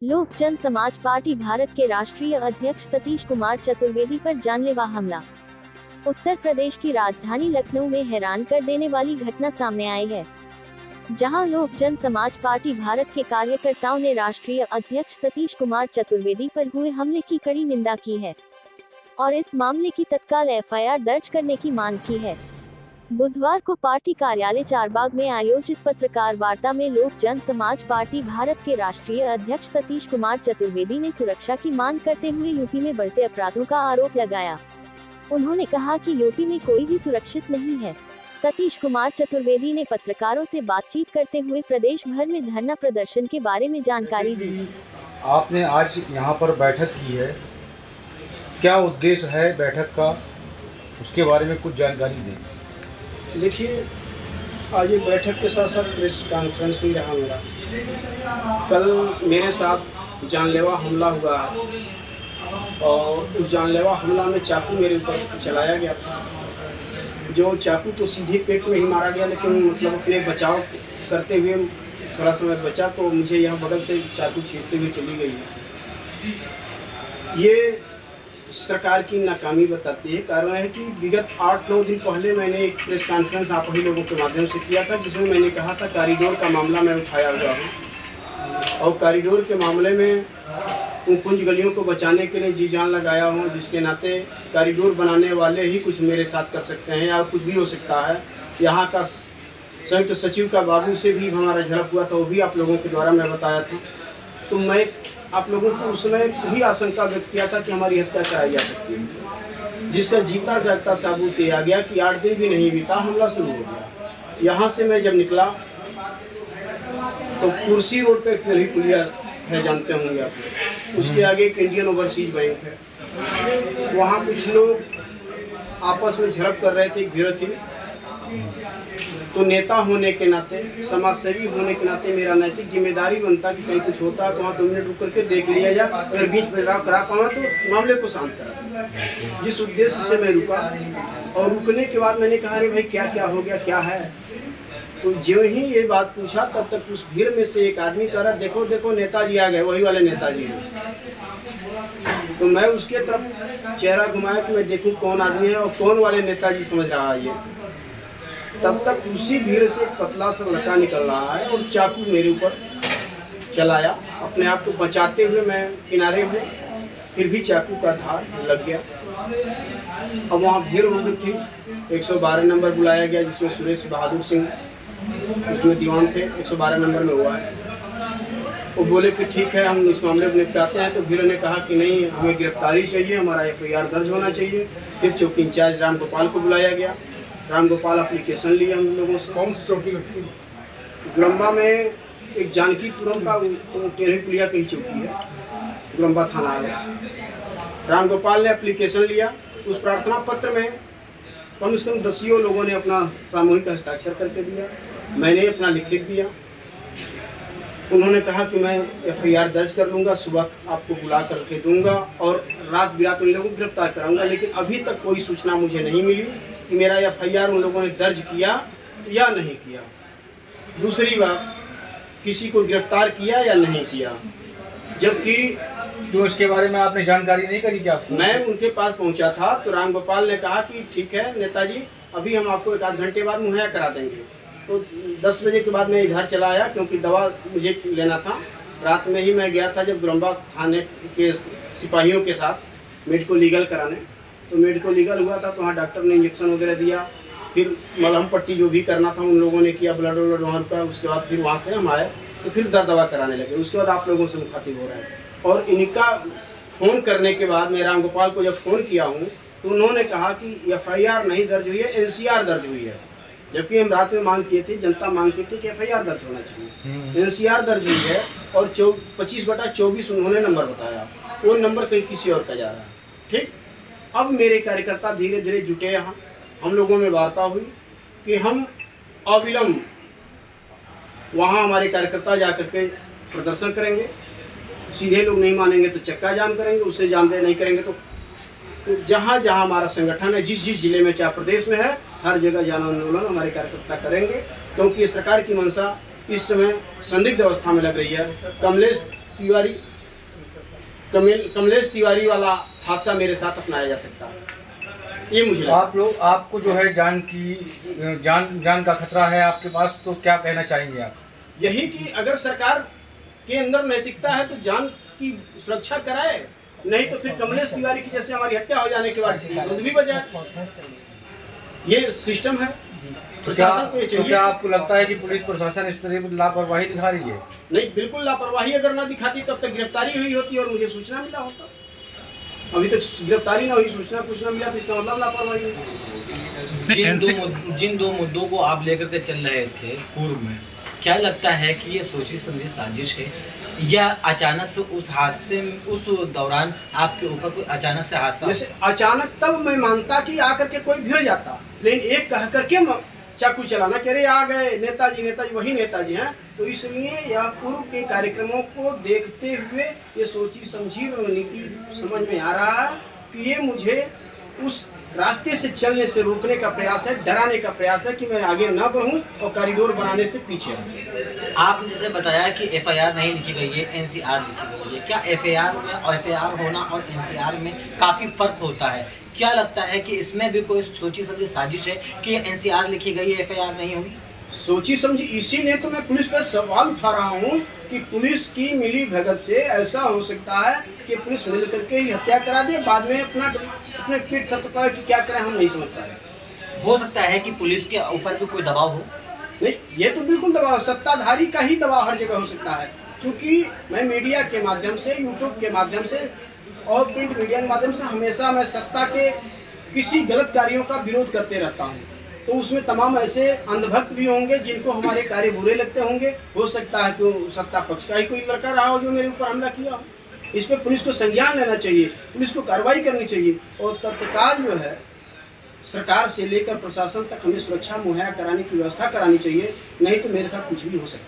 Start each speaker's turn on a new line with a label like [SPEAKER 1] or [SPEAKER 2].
[SPEAKER 1] लोक जन समाज पार्टी भारत के राष्ट्रीय अध्यक्ष सतीश कुमार चतुर्वेदी पर जानलेवा हमला। उत्तर प्रदेश की राजधानी लखनऊ में हैरान कर देने वाली घटना सामने आई है, जहां लोक जन समाज पार्टी भारत के कार्यकर्ताओं ने राष्ट्रीय अध्यक्ष सतीश कुमार चतुर्वेदी पर हुए हमले की कड़ी निंदा की है और इस मामले की तत्काल एफआईआर दर्ज करने की मांग की है। बुधवार को पार्टी कार्यालय चारबाग में आयोजित पत्रकार वार्ता में लोक जन समाज पार्टी भारत के राष्ट्रीय अध्यक्ष सतीश कुमार चतुर्वेदी ने सुरक्षा की मांग करते हुए यूपी में बढ़ते अपराधों का आरोप लगाया। उन्होंने कहा कि यूपी में कोई भी सुरक्षित नहीं है। सतीश कुमार चतुर्वेदी ने पत्रकारों से बातचीत करते हुए प्रदेश भर में धरना प्रदर्शन के बारे में जानकारी दी।
[SPEAKER 2] आपने आज यहाँ पर बैठक की है, क्या उद्देश्य है बैठक का, उसके बारे में कुछ जानकारी दें।
[SPEAKER 3] देखिए, आज ये बैठक के साथ साथ प्रेस कॉन्फ्रेंस भी रहा मेरा। कल मेरे साथ जानलेवा हमला हुआ और उस जानलेवा हमला में चाकू मेरे ऊपर चलाया गया था। जो चाकू तो सीधे पेट में ही मारा गया, लेकिन मतलब अपने बचाव करते हुए थोड़ा समय बचा तो मुझे यहाँ बगल से चाकू छींटते हुए चली गई है। ये सरकार की नाकामी बताती है। कारण है कि विगत 8-9 दिन पहले मैंने एक प्रेस कॉन्फ्रेंस आप ही लोगों के माध्यम से किया था, जिसमें मैंने कहा था कॉरिडोर का मामला मैं उठाया हुआ हूँ और कॉरिडोर के मामले में उन कुंज गलियों को बचाने के लिए जी जान लगाया हूँ, जिसके नाते कॉरिडोर बनाने वाले ही कुछ मेरे साथ कर सकते हैं या कुछ भी हो सकता है। यहाँ का संयुक्त सचिव का बाबू से भी हमारा झड़प हुआ था, वो भी आप लोगों के द्वारा मैं बताया था। तो मैं आप लोगों को उस समय ही आशंका व्यक्त किया था कि हमारी हत्या कराई जा सकती है, जिसका जीता जागता साबूत किया गया कि 8 दिन भी नहीं बीता हमला शुरू हो गया। यहाँ से मैं जब निकला तो कुर्सी रोड पे टेढ़ी पुलिया है, जानते होंगे आप लोग। उसके आगे एक इंडियन ओवरसीज बैंक है, वहाँ कुछ लोग आपस में झड़प कर रहे थे, भिड़ थी। तो नेता होने के नाते, समाजसेवी होने के नाते मेरा नैतिक जिम्मेदारी बनता कि कहीं कुछ होता तो वहाँ 2 मिनट रुक करके देख लिया जाए, अगर बीच बदलाव करा पाऊँ तो मामले को शांत करा। जिस उद्देश्य से मैं रुका और रुकने के बाद मैंने कहा अरे भाई क्या क्या हो गया, क्या है। तो जो ही ये बात पूछा तब तक उस भीड़ में से एक आदमी कह रहा देखो देखो नेताजी आ गए, वही वाले नेताजी हैं। तो मैं उसके तरफ चेहरा घुमाया कि मैं देखूं कौन आदमी है और कौन वाले नेताजी समझ रहा है ये। तब तक उसी भीड़ से एक पतला सा लड़का निकल रहा है और चाकू मेरे ऊपर चलाया। अपने आप को बचाते हुए मैं किनारे हुए, फिर भी चाकू का धार लग गया। अब वहाँ भीड़ हो गई थी, 112 नंबर बुलाया गया, जिसमें सुरेश बहादुर सिंह उसमें दीवान थे, 112 नंबर में हुआ है। वो बोले कि ठीक है हम इस मामले को निपटाते हैं। तो भीड़ ने कहा कि नहीं, हमें गिरफ्तारी चाहिए, हमारा एफआईआर दर्ज होना चाहिए। फिर चौकी इंचार्ज राम गोपाल को बुलाया गया। राम गोपाल एप्लीकेशन लिया हम लोगों से।
[SPEAKER 2] कौन सी चौकी लगती है?
[SPEAKER 3] गुलंबा में एक जानकीपुरम का टेढ़ी पुलिया की चौकी है, गुलंबा थाना है। राम गोपाल ने एप्लीकेशन लिया। उस प्रार्थना पत्र में कम से कम 10 लोगों ने अपना सामूहिक हस्ताक्षर करके दिया, मैंने अपना लिखित दिया। उन्होंने कहा कि मैं एफआईआर दर्ज कर लूँगा, सुबह आपको बुला करके दूंगा और रात बिरात उन लोगों को गिरफ्तार कराऊंगा। लेकिन अभी तक कोई सूचना मुझे नहीं मिली कि मेरा एफआईआर उन लोगों ने दर्ज किया या नहीं किया। दूसरी बात, किसी को गिरफ्तार किया या नहीं किया, जबकि
[SPEAKER 2] तो इसके बारे में आपने जानकारी नहीं करी क्या?
[SPEAKER 3] मैं उनके पास पहुंचा था तो राम गोपाल ने कहा कि ठीक है नेताजी, अभी हम आपको 1 आध घंटे बाद मुहैया करा देंगे। तो 10 बजे के बाद मैं इधर चला आया, क्योंकि दवा मुझे लेना था। रात में ही मैं गया था जब गुलंबा थाने के सिपाहियों के साथ मेडिको लीगल कराने। तो मेडिको लीगल हुआ था तो वहाँ डॉक्टर ने इंजेक्शन वगैरह दिया, फिर मलहम पट्टी जो भी करना था उन लोगों ने किया, ब्लड वहाँ रुका। उसके बाद फिर वहाँ से हम आए तो फिर दर्द दवा कराने लगे। उसके बाद आप लोगों से मुखातिब हो रहे हैं। और इनका फ़ोन करने के बाद मैं राम गोपाल को जब फ़ोन किया हूँ तो उन्होंने कहा कि एफआईआर नहीं दर्ज हुई है, एनसीआर दर्ज हुई है। जबकि हम रात में मांग किए थे, जनता मांग की थी कि एफआईआर दर्ज होना चाहिए। एनसीआर दर्ज हुई है और 25/24 उन्होंने नंबर बताया, वो नंबर कहीं किसी और का जा रहा है। ठीक, अब मेरे कार्यकर्ता धीरे धीरे जुटे। यहाँ हम लोगों में वार्ता हुई कि हम अविलंब वहाँ हमारे कार्यकर्ता जा करके प्रदर्शन करेंगे। सीधे लोग नहीं मानेंगे तो चक्का जाम करेंगे, उससे जानते नहीं करेंगे तो जहाँ जहाँ हमारा संगठन है, जिस जिस जिले में चाहे प्रदेश में है, हर जगह जन आंदोलन हमारे कार्यकर्ता करेंगे। क्योंकि इस सरकार की मंशा इस समय संदिग्ध अवस्था में लग रही है। कमलेश तिवारी कमलेश तिवारी वाला हादसा मेरे साथ अपनाया जा सकता है, ये मुझे लगता है।
[SPEAKER 2] आप लोग, आपको जो है जान का खतरा है आपके पास, तो क्या कहना चाहेंगे आप?
[SPEAKER 3] यही कि अगर सरकार के अंदर नैतिकता है तो जान की सुरक्षा कराए, नहीं तो फिर कमलेश तिवारी की जैसे हमारी हत्या हो जाने के बाद खुद भी बजाए। ये सिस्टम है, प्रशासन को ये
[SPEAKER 2] तो
[SPEAKER 3] चाहिए।
[SPEAKER 2] क्या आपको लगता है कि पुलिस प्रशासन इस तरह की लापरवाही दिखा रही है?
[SPEAKER 3] नहीं, बिल्कुल लापरवाही अगर ना दिखाती तब तक गिरफ्तारी हुई होती और मुझे सूचना मिला होता। अभी तक गिरफ्तारी ना हुई, सूचना कुछ ना मिला, तो इसका मतलब लापरवाही है।
[SPEAKER 4] जिन दो मुद्दों को आप लेकर के चल रहे थे पूर्व में, क्या लगता है कि ये सोची समझी साजिश है या अचानक से उस हादसे में, उस दौरान आपके ऊपर कोई अचानक से हादसा?
[SPEAKER 3] जैसे अचानक तब मैं मानता कि आकर के कोई भिड़ जाता, लेकिन एक कह करके चाकू चलाना, कह रहे आ गए नेताजी, नेताजी वही नेताजी हैं। तो इसलिए यह पूर्व के कार्यक्रमों को देखते हुए ये सोची समझी रणनीति समझ में आ रहा है कि ये मुझे उस रास्ते से चलने से रोकने का प्रयास है, डराने का प्रयास है कि मैं आगे ना बढ़ूं और कॉरिडोर बनाने से पीछे हूं।
[SPEAKER 4] आपने जैसे बताया कि एफआईआर नहीं लिखी गई है, एनसीआर लिखी गई है। क्या एफआईआर में एफआईआर होना और एनसीआर में काफ़ी फर्क होता है? क्या लगता है कि इसमें भी कोई सोची समझी साजिश है कि एनसीआर लिखी गई है, एफआईआर नहीं हुई?
[SPEAKER 3] सोची समझी, इसीलिए तो मैं पुलिस पर सवाल उठा रहा हूँ कि पुलिस की मिली भगत से ऐसा हो सकता है कि पुलिस मिल करके ही हत्या करा दे, बाद में अपने पीठ थपथपाए कि क्या करें, हम नहीं समझ पाए।
[SPEAKER 4] हो सकता है कि पुलिस के ऊपर भी कोई दबाव हो?
[SPEAKER 3] नहीं, ये तो बिल्कुल दबाव, सत्ताधारी का ही दबाव हर जगह हो सकता है। क्योंकि मैं मीडिया के माध्यम से, यूट्यूब के माध्यम से और प्रिंट मीडिया के माध्यम से हमेशा मैं सत्ता के किसी गलत कार्यों का विरोध करते रहता हूँ। तो उसमें तमाम ऐसे अंधभक्त भी होंगे जिनको हमारे कार्य बुरे लगते होंगे। हो सकता है कि सत्ता पक्ष का ही कोई लड़का रहा हो जो मेरे ऊपर हमला किया हो। इस पर पुलिस को संज्ञान लेना चाहिए, पुलिस को कार्रवाई करनी चाहिए और तत्काल जो है सरकार से लेकर प्रशासन तक हमें सुरक्षा मुहैया कराने की व्यवस्था करानी चाहिए, नहीं तो मेरे साथ कुछ भी हो सकता है।